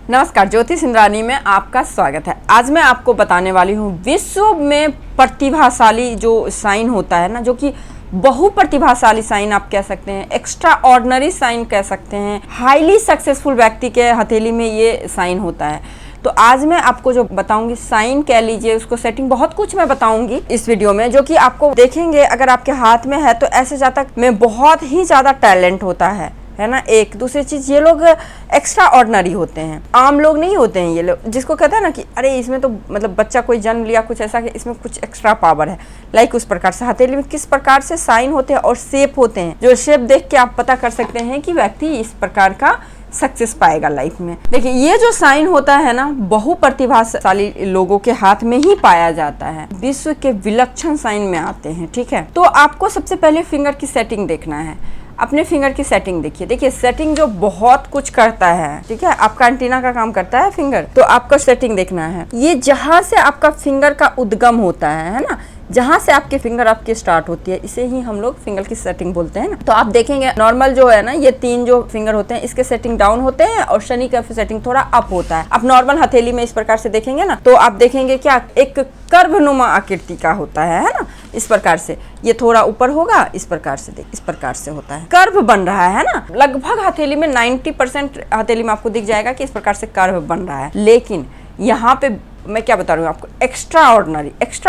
नमस्कार, ज्योति सिंधरानी में आपका स्वागत है। आज मैं आपको बताने वाली हूँ विश्व में प्रतिभाशाली जो साइन होता है ना, जो कि बहु प्रतिभाशाली साइन आप कह सकते हैं, एक्स्ट्रा ऑर्डिनरी साइन कह सकते हैं, हाईली सक्सेसफुल व्यक्ति के हथेली में ये साइन होता है। तो आज मैं आपको जो बताऊंगी साइन कह लीजिए, उसको सेटिंग, बहुत कुछ मैं बताऊंगी इस वीडियो में, जो कि आपको देखेंगे अगर आपके हाथ में है तो ऐसे जातक में बहुत ही ज़्यादा टैलेंट होता है ना। एक दूसरी चीज, ये लोग एक्स्ट्रा ऑर्डिनरी होते हैं, आम लोग नहीं होते हैं ये लोग, जिसको कहते हैं ना कि अरे इसमें तो मतलब बच्चा कोई जन्म लिया कुछ ऐसा कि इसमें कुछ एक्स्ट्रा पावर है। लाइक उस प्रकार से हथेली में किस प्रकार से साइन होते हैं और शेप होते हैं, जो शेप देख के आप पता कर सकते हैं कि व्यक्ति इस प्रकार का सक्सेस पाएगा लाइफ में। देखिए, ये जो साइन होता है ना, बहु प्रतिभाशाली लोगों के हाथ में ही पाया जाता है, विश्व के विलक्षण साइन में आते हैं। ठीक है, तो आपको सबसे पहले फिंगर की सेटिंग देखना है। अपने फिंगर की सेटिंग देखिए, सेटिंग जो बहुत कुछ करता है। ठीक है, आपका एंटीना का काम करता है फिंगर, तो आपको सेटिंग देखना है। ये जहां से आपका फिंगर का उद्गम होता है ना, जहां से आपके फिंगर आपकी स्टार्ट होती है, इसे ही हम लोग फिंगर की सेटिंग बोलते हैं ना। तो आप देखेंगे नॉर्मल जो है ना, ये तीन जो फिंगर होते हैं इसके सेटिंग डाउन होते हैं और शनि का सेटिंग थोड़ा अप होता है। आप नॉर्मल हथेली में इस प्रकार से देखेंगे ना, तो आप देखेंगे क्या एक कर्वनुमा आकृति का होता है ना, इस प्रकार से। ये थोड़ा ऊपर होगा, इस प्रकार से इस प्रकार से होता है, कर्व बन रहा है ना। लगभग हथेली में 90% हथेली में आपको दिख जाएगा कि इस प्रकार से कर्व बन रहा है। लेकिन यहाँ पे मैं क्या बता रही हूँ आपको, एक्स्ट्रा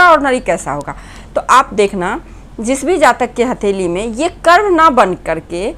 ऑर्डिनरी कैसा होगा, तो आप देखना जिस भी जातक के हथेली में ये कर्व ना बन करके,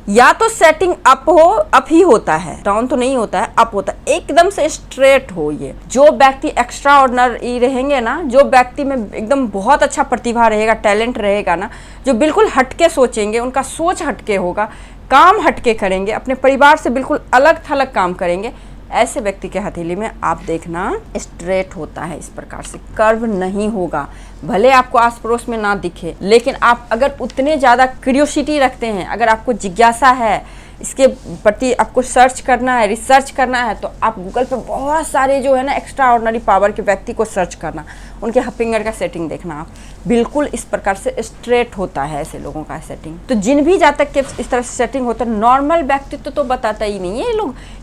या तो सेटिंग अप ही होता है, डाउन तो नहीं होता है, अप होता है, एकदम से स्ट्रेट हो। ये जो व्यक्ति एक्स्ट्रा ऑर्डिनरी रहेंगे ना, जो व्यक्ति में एकदम बहुत अच्छा प्रतिभा रहेगा, टैलेंट रहेगा ना, जो बिल्कुल हटके सोचेंगे, उनका सोच हटके होगा, काम हटके करेंगे, अपने परिवार से बिल्कुल अलग थलग काम करेंगे, ऐसे व्यक्ति के हथेली में आप देखना स्ट्रेट होता है, इस प्रकार से कर्व नहीं होगा। भले आपको आस पड़ोस में ना दिखे, लेकिन आप अगर उतने ज़्यादा क्यूरियोसिटी रखते हैं, अगर आपको जिज्ञासा है, इसके प्रति आपको सर्च करना है, रिसर्च करना है, तो आप गूगल पे बहुत सारे जो है ना एक्स्ट्रा ऑर्डिनरी पावर के व्यक्ति को सर्च करना, उनके फिंगर का सेटिंग देखना। आप बिल्कुल इस प्रकार से स्ट्रेट होता है ऐसे लोगों का सेटिंग। तो जिन भी जातक के इस तरह से सेटिंग होता है, नॉर्मल व्यक्तित्व तो बताता ही नहीं है।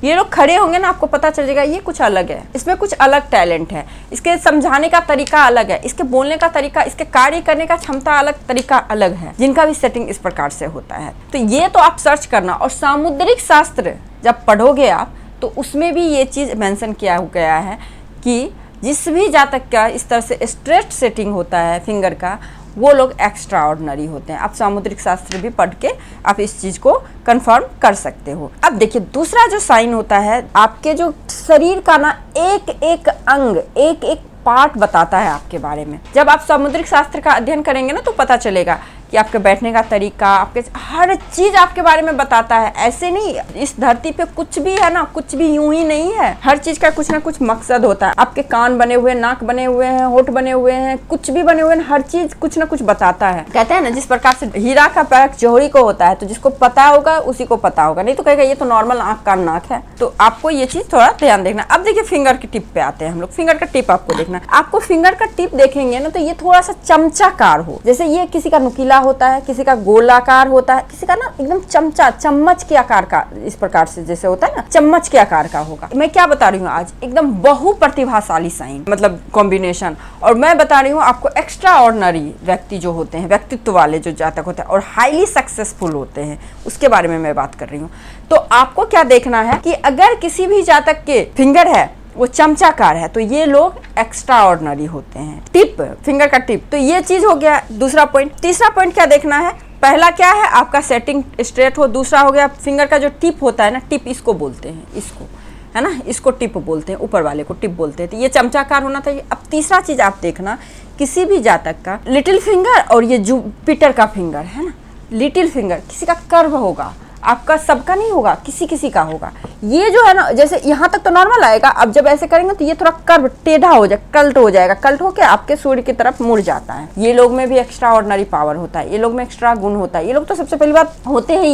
ये लोग खड़े होंगे ना, आपको पता चल जाएगा ये कुछ अलग है, इसमें कुछ अलग टैलेंट है, इसके समझाने का तरीका अलग है, इसके बोलने का तरीका, इसके कार्य करने का क्षमता अलग, तरीका अलग है, जिनका भी सेटिंग इस प्रकार से होता है। तो ये तो आप सर्च करना। और सामुद्रिक शास्त्र जब पढ़ोगे आप, तो उसमें भी ये चीज़ मेंशन किया गया है कि जिस भी जातक का इस तरह से स्ट्रेट सेटिंग होता है फिंगर का, वो लोग एक्स्ट्रा ऑर्डिनरी होते हैं। आप सामुद्रिक शास्त्र भी पढ़ के आप इस चीज़ को कंफर्म कर सकते हो। अब देखिए, दूसरा जो साइन होता है, आपके जो शरीर का ना एक एक अंग, एक एक पार्ट बताता है आपके बारे में। जब आप सामुद्रिक शास्त्र का अध्ययन करेंगे ना, तो पता चलेगा कि आपके बैठने का तरीका, आपके हर चीज आपके बारे में बताता है। ऐसे नहीं, इस धरती पे कुछ भी है ना, कुछ भी यूं ही नहीं है, हर चीज का कुछ ना कुछ मकसद होता है। आपके कान बने हुए, नाक बने हुए हैं, होठ बने हुए हैं, कुछ भी बने हुए हैं, हर चीज कुछ ना कुछ बताता है। कहते हैं ना, जिस प्रकार से हीरा का परख जौहरी को होता है, तो जिसको पता होगा उसी को पता होगा, नहीं तो कहेगा ये तो नॉर्मल आंख कान नाक है। तो आपको ये चीज थोड़ा ध्यान देखना। अब देखिए, फिंगर की टिप पे आते हैं हम लोग। फिंगर का टिप आपको देखना, आपको फिंगर का टिप देखेंगे ना, तो ये थोड़ा सा चमचाकार हो, जैसे ये किसी का नुकीला होता है, किसी का गोलाकार होता है, किसी का ना एकदम चम्मच के आकार का, इस प्रकार से जैसे होता है ना, चम्मच के आकार का होगा। मैं क्या बता रही हूँ आज, एकदम बहु प्रतिभाशाली साइन, मतलब कॉम्बिनेशन। और मैं बता रही हूँ आपको एक्स्ट्रा ऑर्डिनरी व्यक्ति जो होते हैं, व्यक्तित्व वाले जो जातक होते हैं और हाईली सक्सेसफुल होते हैं, उसके बारे में मैं बात कर रही हूँ। तो आपको क्या देखना है कि अगर किसी भी जातक के फिंगर है वो चमचाकार है, तो ये लोग एक्स्ट्रा ऑर्डिनरी होते हैं। टिप, फिंगर का टिप, तो ये चीज हो गया दूसरा पॉइंट। तीसरा पॉइंट क्या देखना है, पहला क्या है, आपका सेटिंग स्ट्रेट हो। दूसरा हो गया फिंगर का जो टिप होता है ना, टिप इसको बोलते हैं, इसको है ना, इसको टिप बोलते हैं, ऊपर वाले को टिप बोलते हैं। तो ये चमचाकार होना चाहिए। अब तीसरा चीज आप देखना, किसी भी जातक का लिटिल फिंगर और ये जुपिटर का फिंगर है ना, लिटिल फिंगर, किसी का कर्व होगा, आपका सबका नहीं होगा, किसी किसी का होगा। ये जो है ना, जैसे यहाँ तक तो नॉर्मल आएगा, अब जब ऐसे करेंगे तो ये थोड़ा कर्व टेढ़ा हो जाएगा, कल्ट हो जाएगा, कल्ट होकर आपके सूर्य की तरफ मुड़ जाता है। ये लोग में भी एक्स्ट्रा ऑर्डिनरी पावर होता है, ये लोग में एक्स्ट्रा गुण होता है। ये लोग तो सबसे पहली बात होते हैं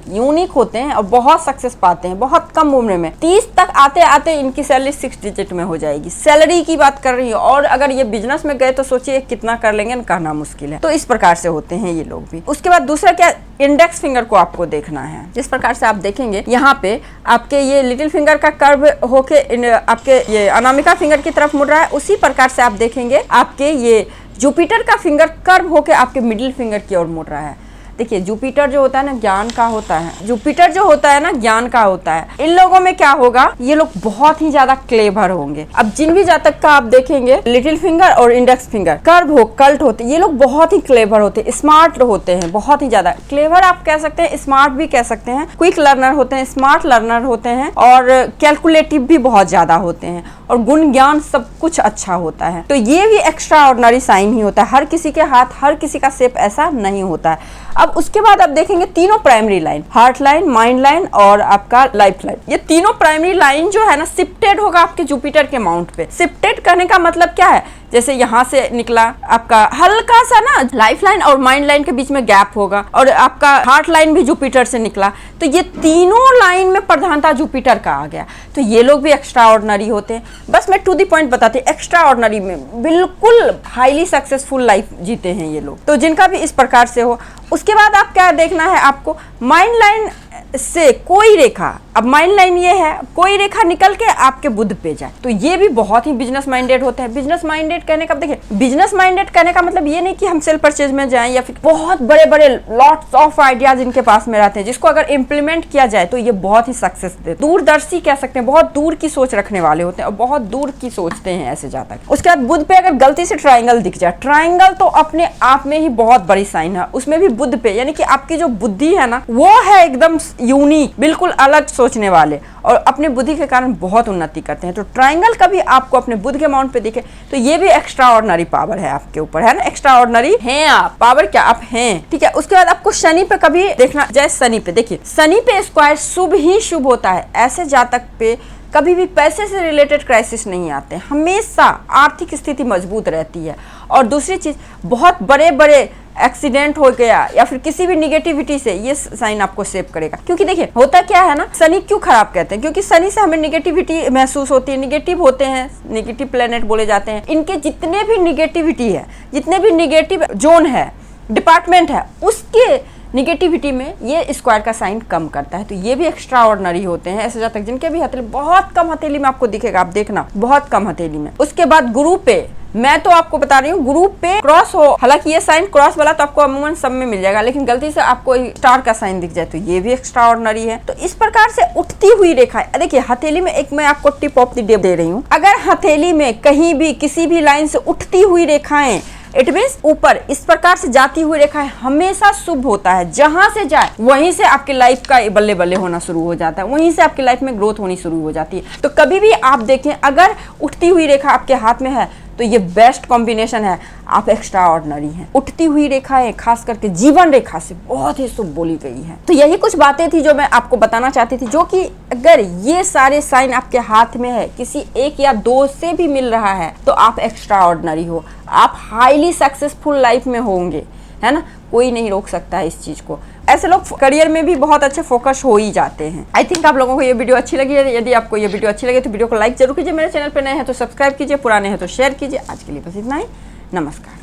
यूनिक होते हैं और बहुत सक्सेस पाते हैं बहुत कम उम्र में। 30 तक आते आते इनकी सैलरी 6 डिजिट में हो जाएगी। सैलरी की बात कर रही है, और अगर ये बिजनेस में गए तो सोचिए कितना कर लेंगे, कहना मुश्किल है। तो इस प्रकार से होते हैं ये लोग भी। उसके बाद दूसरा क्या, इंडेक्स फिंगर को आपको देखना है। जिस प्रकार से आप देखेंगे यहाँ पे आपके ये लिटिल फिंगर का कर्व होके आपके ये अनामिका फिंगर की तरफ मुड़ रहा है, उसी प्रकार से आप देखेंगे आपके ये जुपिटर का फिंगर कर्व होके आपके मिडिल फिंगर की ओर मुड़ रहा है। देखिए जुपिटर जो होता है ना ज्ञान का होता है, जुपिटर जो होता है ना ज्ञान का होता है। इन लोगों में क्या होगा, ये लोग बहुत ही ज्यादा क्लेवर होंगे। अब जिन भी जातक का आप देखेंगे लिटिल फिंगर और इंडेक्स फिंगर कर्व हो कल्ट होते, ये लोग बहुत ही क्लेवर होते हैं, स्मार्ट होते हैं, बहुत ही ज्यादा क्लेवर आप कह सकते हैं, स्मार्ट भी कह सकते हैं, क्विक लर्नर होते हैं, स्मार्ट लर्नर होते हैं और कैलकुलेटिव भी बहुत ज्यादा होते हैं और गुण ज्ञान सब कुछ अच्छा होता है। तो ये भी एक्स्ट्रा ऑर्डिनरी साइन ही होता है। हर किसी के हाथ, हर किसी का शेप ऐसा नहीं होता है। अब उसके बाद आप देखेंगे तीनों primary line, heart line, mind line और आपका लाइफ लाइन, ये तीनों प्राइमरी लाइन जो है ना शिफ्टेड होगा आपके जुपिटर के माउंट पे। शिफ्टेड करने का मतलब क्या है, जैसे यहाँ से निकला आपका हल्का सा ना लाइफ लाइन और माइंड लाइन के बीच में गैप होगा और आपका हार्ट लाइन भी जुपिटर से निकला, तो ये तीनों लाइन में प्रधानता जुपिटर का आ गया। तो ये लोग भी एक्स्ट्रा ऑर्डिनरी होते हैं। बस मैं टू द पॉइंट बताती हूँ, एक्स्ट्रा ऑर्डिनरी में बिल्कुल हाईली सक्सेसफुल लाइफ जीते हैं ये लोग, तो जिनका भी इस प्रकार से हो। उसके बाद आप क्या देखना है, आपको माइंड लाइन से कोई रेखा, अब माइंड लाइन ये है, कोई रेखा निकल के आपके बुध पे जाए, तो ये भी बहुत ही बिजनेस माइंडेड होते हैं। बिजनेस माइंडेड कहने का, देखिए बिजनेस माइंडेड कहने का मतलब ये नहीं कि हम सेल परचेज में जाएं या फिर बहुत बड़े बड़े लॉट्स ऑफ आइडियाज इनके पास में रहते हैं जिसको अगर इम्प्लीमेंट किया जाए तो ये बहुत ही सक्सेस देते, दूरदर्शी कह सकते हैं, बहुत दूर की सोच रखने वाले होते हैं और बहुत दूर की सोचते हैं ऐसे जातक। उसके बाद बुध पे अगर गलती से ट्राइंगल दिख जाए, ट्राइंगल तो अपने आप में ही बहुत बड़ी साइन है, उसमें भी बुध पे, यानी कि आपकी जो बुद्धि है ना वो है एकदम यूनिक, बिल्कुल अलग सोचने वाले और अपने बुद्धि के कारण बहुत उन्नति करते हैं। तो ट्रायंगल कभी आपको अपने बुध के माउंट पे दिखे तो ये भी एक्स्ट्रा ऑर्डिनरी पावर है आपके ऊपर, है ना, एक्स्ट्रा ऑर्डिनरी हैं आप, पावर क्या आप हैं, ठीक है। उसके बाद आपको शनि पे कभी देखना, जैसे शनि पे देखिए, शनि पे स्क्वायर शुभ ही शुभ होता है। ऐसे जातक पे कभी भी पैसे से रिलेटेड क्राइसिस नहीं आते, हमेशा आर्थिक स्थिति मजबूत रहती है। और दूसरी चीज, बहुत बड़े बड़े एक्सीडेंट हो गया या फिर किसी भी निगेटिविटी से ये साइन आपको सेव करेगा। क्योंकि देखिए होता क्या है ना, शनि क्यों खराब कहते हैं, क्योंकि शनि से हमें निगेटिविटी महसूस होती है, निगेटिव होते हैं, निगेटिव प्लेनेट बोले जाते हैं। इनके जितने भी निगेटिविटी है, जितने भी निगेटिव जोन है, डिपार्टमेंट है, उसके निगेटिविटी में ये स्क्वायर का साइन कम करता है। तो ये भी एक्स्ट्रा ऑर्डिनरी होते हैं ऐसे जातक जिनके भी हथेली बहुत कम हथेली में आपको दिखेगा, आप देखना बहुत कम हथेली में। उसके बाद गुरु पे, मैं तो आपको बता रही हूँ, गुरु पे क्रॉस हो, हालांकि ये साइन क्रॉस वाला तो आपको अमूमन सब में मिल जाएगा, लेकिन गलती से आपको स्टार का साइन दिख जाए तो ये भी एक्स्ट्रा ऑर्डिनरी है। तो इस प्रकार से उठती हुई रेखा, देखिए हथेली में एक मैं आपको tip of the day they रही हूँ, अगर हथेली में कहीं भी किसी भी लाइन से उठती हुई रेखाएं, इट मीन्स ऊपर इस प्रकार से जाती हुई रेखा हमेशा शुभ होता है। जहां से जाए वहीं से आपकी लाइफ का बल्ले बल्ले होना शुरू हो जाता है, वहीं से आपकी लाइफ में ग्रोथ होनी शुरू हो जाती है। तो कभी भी आप देखें, अगर उठती हुई रेखा आपके हाथ में है तो ये बेस्ट कॉम्बिनेशन है, आप एक्स्ट्रा ऑर्डिनरी हैं। उठती हुई रेखाएं खास करके जीवन रेखा से बहुत ही शुभ बोली गई है। तो यही कुछ बातें थी जो मैं आपको बताना चाहती थी, जो कि अगर ये सारे साइन आपके हाथ में है, किसी एक या दो से भी मिल रहा है तो आप एक्स्ट्रा ऑर्डिनरी हो, आप हाईली सक्सेसफुल लाइफ में होंगे, है ना, कोई नहीं रोक सकता है इस चीज को। ऐसे लोग करियर में भी बहुत अच्छे फोकस हो ही जाते हैं। आई थिंक आप लोगों को ये वीडियो अच्छी लगी है। यदि आपको ये वीडियो अच्छी लगे तो वीडियो को लाइक जरूर कीजिए, मेरे चैनल पे नए हैं तो सब्सक्राइब कीजिए, पुराने हैं तो शेयर कीजिए। आज के लिए बस इतना ही, नमस्कार।